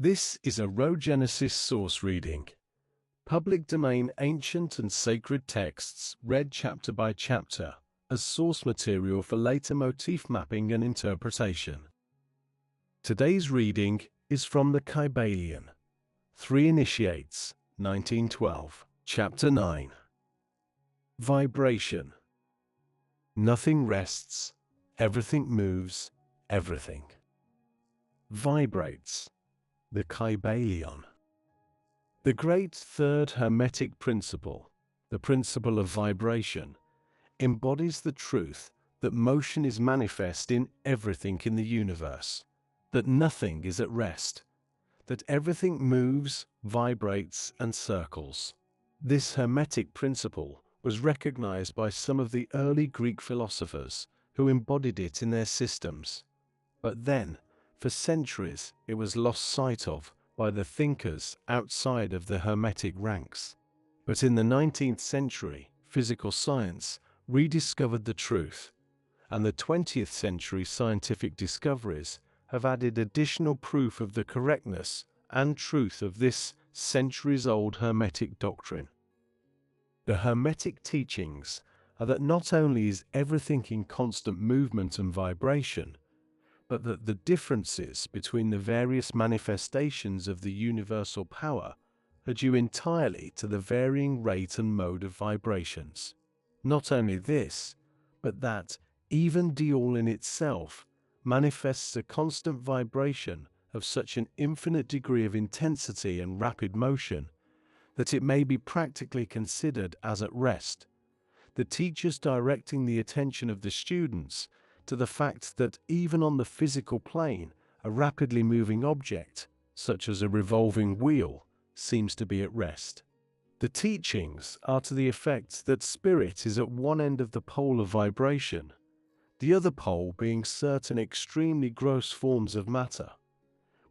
This is a Rhogenesis Source Reading. Public domain ancient and sacred texts read chapter by chapter as source material for later motif mapping and interpretation. Today's reading is from the Kybalion. 3 Initiates, 1912, Chapter 9. Vibration. Nothing rests, everything moves, everything vibrates. The Kybalion. The great third Hermetic principle, the principle of vibration, embodies the truth that motion is manifest in everything in the universe, that nothing is at rest, that everything moves, vibrates, and circles. This Hermetic principle was recognized by some of the early Greek philosophers who embodied it in their systems. But then, for centuries, it was lost sight of by the thinkers outside of the Hermetic ranks. But in the 19th century, physical science rediscovered the truth, and the 20th century scientific discoveries have added additional proof of the correctness and truth of this centuries-old Hermetic doctrine. The Hermetic teachings are that not only is everything in constant movement and vibration, but that the differences between the various manifestations of the universal power are due entirely to the varying rate and mode of vibrations. Not only this, but that even Diol in itself manifests a constant vibration of such an infinite degree of intensity and rapid motion that it may be practically considered as at rest, the teachers directing the attention of the students to the fact that even on the physical plane, a rapidly moving object, such as a revolving wheel, seems to be at rest. The teachings are to the effect that spirit is at one end of the pole of vibration, the other pole being certain extremely gross forms of matter.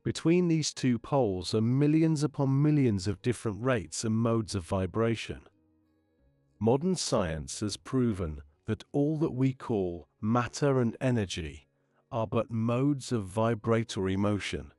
Between these two poles are millions upon millions of different rates and modes of vibration. Modern science has proven that all that we call matter and energy are but modes of vibratory motion,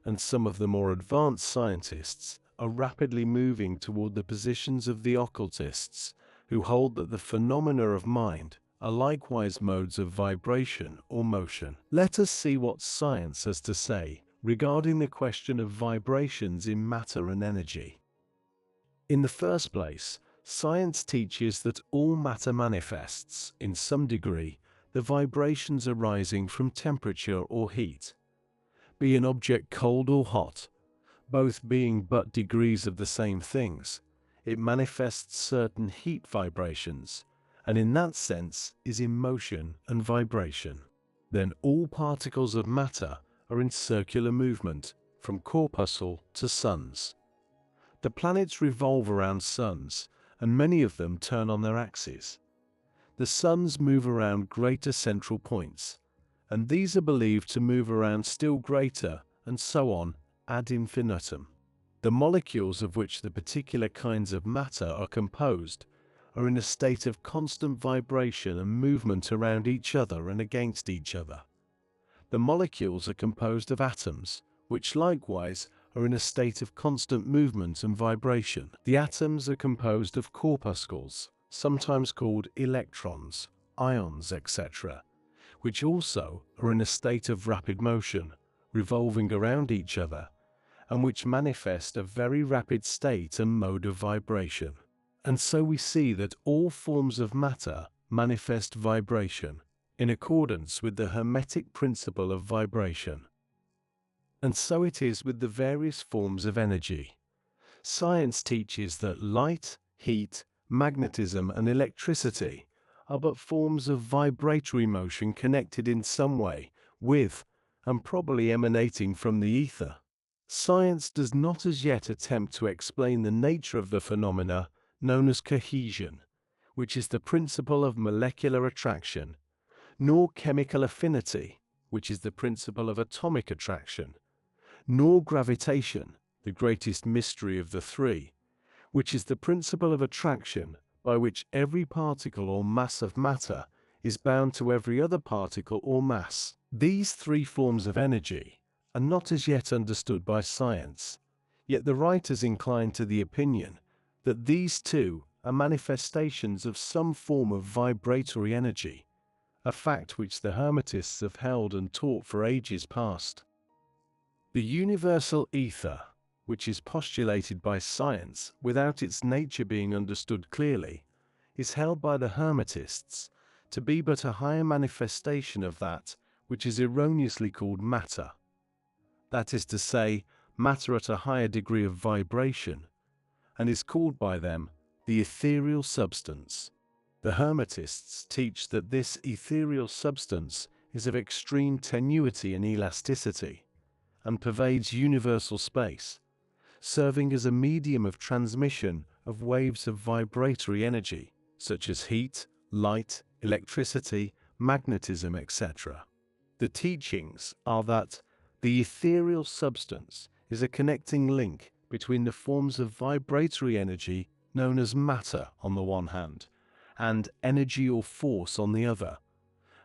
and some of the more advanced scientists are rapidly moving toward the positions of the occultists, who hold that the phenomena of mind are likewise modes of vibration or motion. Let us see what science has to say regarding the question of vibrations in matter and energy. In the first place, science teaches that all matter manifests, in some degree, the vibrations arising from temperature or heat. Be an object cold or hot, both being but degrees of the same things, it manifests certain heat vibrations, and in that sense is in motion and vibration. Then all particles of matter are in circular movement, from corpuscle to suns. The planets revolve around suns, and many of them turn on their axes. The suns move around greater central points, and these are believed to move around still greater, and so on, ad infinitum. The molecules of which the particular kinds of matter are composed are in a state of constant vibration and movement around each other and against each other. The molecules are composed of atoms, which likewise are in a state of constant movement and vibration. The atoms are composed of corpuscles, sometimes called electrons, ions, etc., which also are in a state of rapid motion, revolving around each other, and which manifest a very rapid state and mode of vibration. And so we see that all forms of matter manifest vibration, in accordance with the Hermetic principle of vibration. And so it is with the various forms of energy. Science teaches that light, heat, magnetism, and electricity are but forms of vibratory motion connected in some way with, and probably emanating from the ether. Science does not as yet attempt to explain the nature of the phenomena known as cohesion, which is the principle of molecular attraction, nor chemical affinity, which is the principle of atomic attraction, nor gravitation, the greatest mystery of the three, which is the principle of attraction by which every particle or mass of matter is bound to every other particle or mass. These three forms of energy are not as yet understood by science, yet the writers incline to the opinion that these too are manifestations of some form of vibratory energy, a fact which the Hermetists have held and taught for ages past. The universal ether, which is postulated by science without its nature being understood clearly, is held by the Hermetists to be but a higher manifestation of that which is erroneously called matter. That is to say, matter at a higher degree of vibration, and is called by them the ethereal substance. The Hermetists teach that this ethereal substance is of extreme tenuity and elasticity, and pervades universal space, serving as a medium of transmission of waves of vibratory energy, such as heat, light, electricity, magnetism, etc. The teachings are that the ethereal substance is a connecting link between the forms of vibratory energy known as matter on the one hand, and energy or force on the other,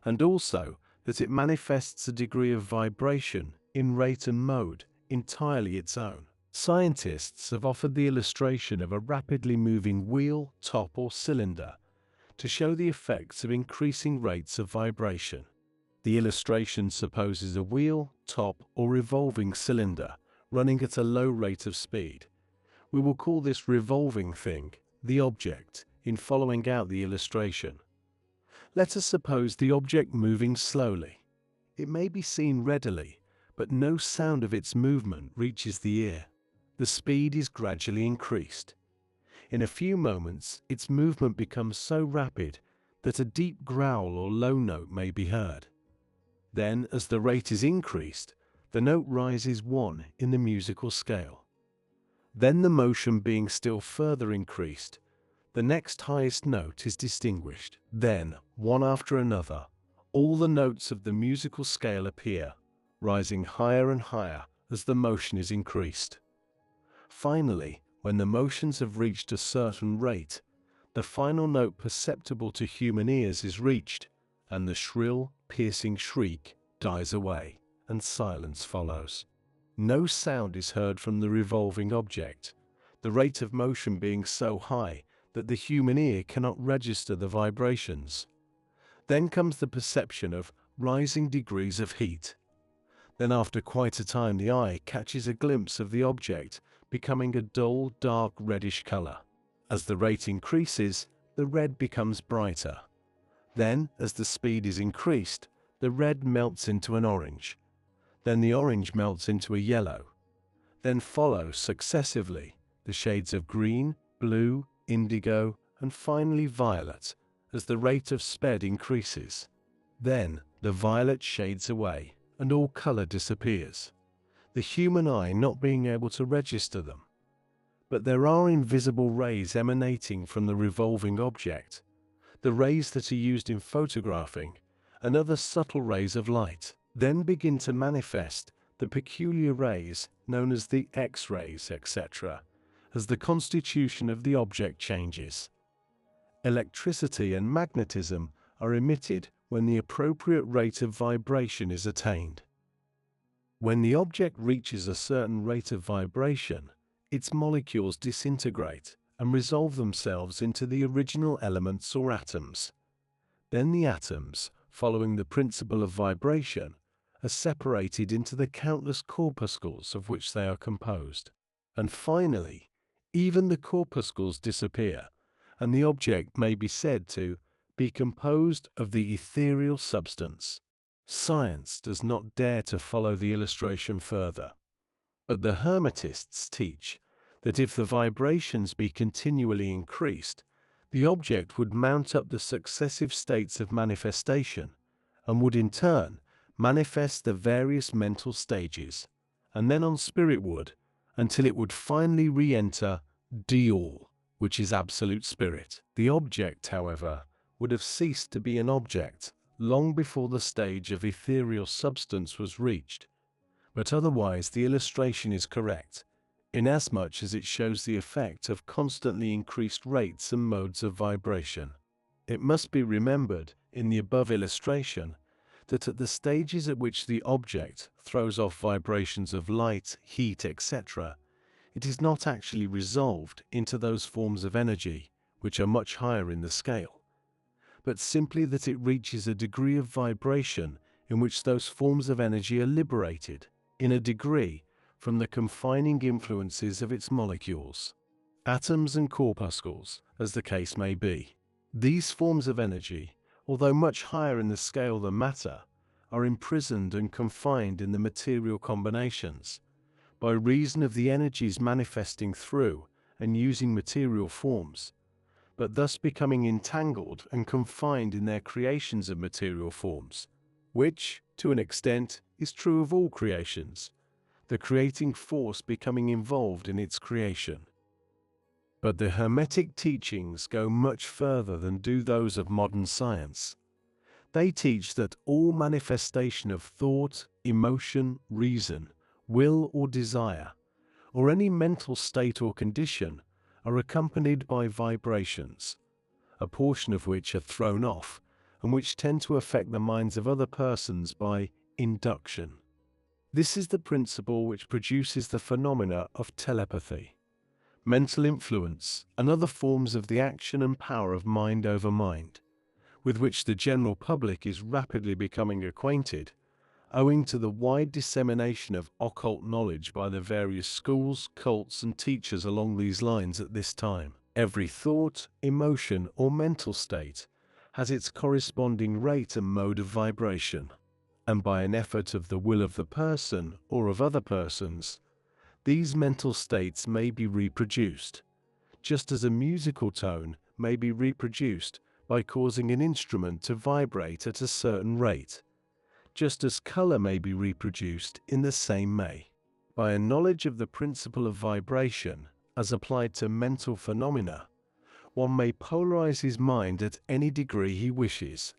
and also that it manifests a degree of vibration in rate and mode entirely its own. Scientists have offered the illustration of a rapidly moving wheel, top, or cylinder to show the effects of increasing rates of vibration. The illustration supposes a wheel, top, or revolving cylinder running at a low rate of speed. We will call this revolving thing the object in following out the illustration. Let us suppose the object moving slowly. It may be seen readily, but no sound of its movement reaches the ear. The speed is gradually increased. In a few moments, its movement becomes so rapid that a deep growl or low note may be heard. Then, as the rate is increased, the note rises 1 in the musical scale. Then, the motion being still further increased, the next highest note is distinguished. Then, one after another, all the notes of the musical scale appear, rising higher and higher as the motion is increased. Finally, when the motions have reached a certain rate, the final note perceptible to human ears is reached, and the shrill, piercing shriek dies away, and silence follows. No sound is heard from the revolving object, the rate of motion being so high that the human ear cannot register the vibrations. Then comes the perception of rising degrees of heat. Then after quite a time the eye catches a glimpse of the object becoming a dull, dark reddish color. As the rate increases, the red becomes brighter. Then, as the speed is increased, the red melts into an orange. Then the orange melts into a yellow. Then follow successively the shades of green, blue, indigo, and finally violet as the rate of speed increases. Then the violet shades away and all color disappears, the human eye not being able to register them. But there are invisible rays emanating from the revolving object, the rays that are used in photographing, and other subtle rays of light. Then begin to manifest the peculiar rays known as the X-rays, etc., as the constitution of the object changes. Electricity and magnetism are emitted when the appropriate rate of vibration is attained. When the object reaches a certain rate of vibration, its molecules disintegrate and resolve themselves into the original elements or atoms. Then the atoms, following the principle of vibration, are separated into the countless corpuscles of which they are composed. And finally, even the corpuscles disappear, and the object may be said to be composed of the ethereal substance. Science does not dare to follow the illustration further, but the Hermetists teach that if the vibrations be continually increased, the object would mount up the successive states of manifestation, and would in turn manifest the various mental stages, and then on spirit wood, until it would finally re-enter All, which is absolute spirit. The object, however, would have ceased to be an object long before the stage of ethereal substance was reached, but otherwise the illustration is correct, inasmuch as it shows the effect of constantly increased rates and modes of vibration. It must be remembered, in the above illustration, that at the stages at which the object throws off vibrations of light, heat, etc., it is not actually resolved into those forms of energy which are much higher in the scale, but simply that it reaches a degree of vibration in which those forms of energy are liberated, in a degree, from the confining influences of its molecules, atoms and corpuscles, as the case may be. These forms of energy, although much higher in the scale than matter, are imprisoned and confined in the material combinations, by reason of the energies manifesting through and using material forms, but thus becoming entangled and confined in their creations of material forms, which, to an extent, is true of all creations, the creating force becoming involved in its creation. But the Hermetic teachings go much further than do those of modern science. They teach that all manifestation of thought, emotion, reason, will or desire, or any mental state or condition, are accompanied by vibrations, a portion of which are thrown off, and which tend to affect the minds of other persons by induction. This is the principle which produces the phenomena of telepathy, mental influence, and other forms of the action and power of mind over mind, with which the general public is rapidly becoming acquainted, owing to the wide dissemination of occult knowledge by the various schools, cults, and teachers along these lines at this time. Every thought, emotion, or mental state has its corresponding rate and mode of vibration, and by an effort of the will of the person or of other persons, these mental states may be reproduced, just as a musical tone may be reproduced by causing an instrument to vibrate at a certain rate, just as color may be reproduced in the same way. By a knowledge of the principle of vibration as applied to mental phenomena, one may polarize his mind at any degree he wishes,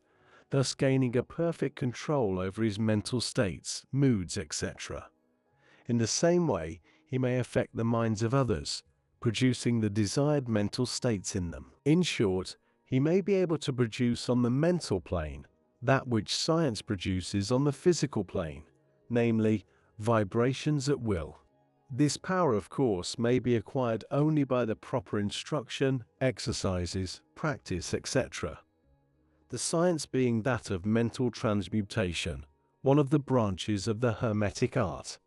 thus gaining a perfect control over his mental states, moods, etc. In the same way, he may affect the minds of others, producing the desired mental states in them. In short, he may be able to produce on the mental plane that which science produces on the physical plane, namely, vibrations at will. This power, of course, may be acquired only by the proper instruction, exercises, practice, etc. The science being that of mental transmutation, one of the branches of the Hermetic art.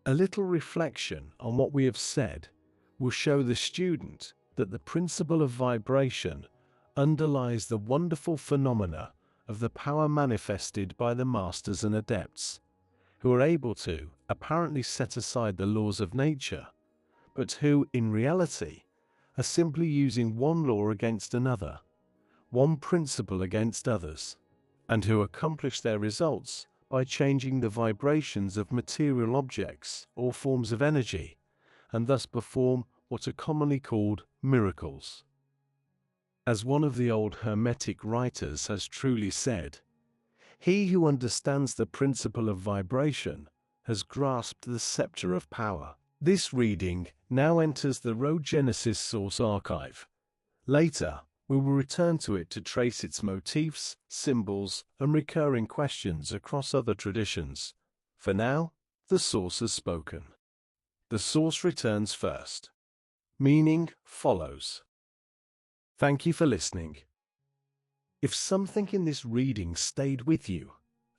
A little reflection on what we have said will show the student that the principle of vibration underlies the wonderful phenomena of the power manifested by the masters and adepts, who are able to apparently set aside the laws of nature, but who, in reality, are simply using one law against another, one principle against others, and who accomplish their results by changing the vibrations of material objects or forms of energy, and thus perform what are commonly called miracles. As one of the old Hermetic writers has truly said, "He who understands the principle of vibration has grasped the scepter of power." This reading now enters the Rhogenesis Source archive. Later, we will return to it to trace its motifs, symbols, and recurring questions across other traditions. For now, the source has spoken. The source returns first. Meaning follows. Thank you for listening. If something in this reading stayed with you,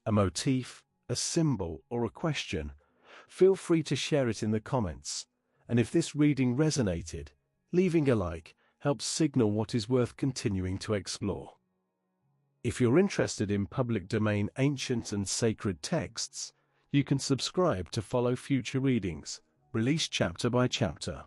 a motif, a symbol, or a question, feel free to share it in the comments. And if this reading resonated, leaving a like helps signal what is worth continuing to explore. If you're interested in public domain ancient and sacred texts, you can subscribe to follow future readings, released chapter by chapter.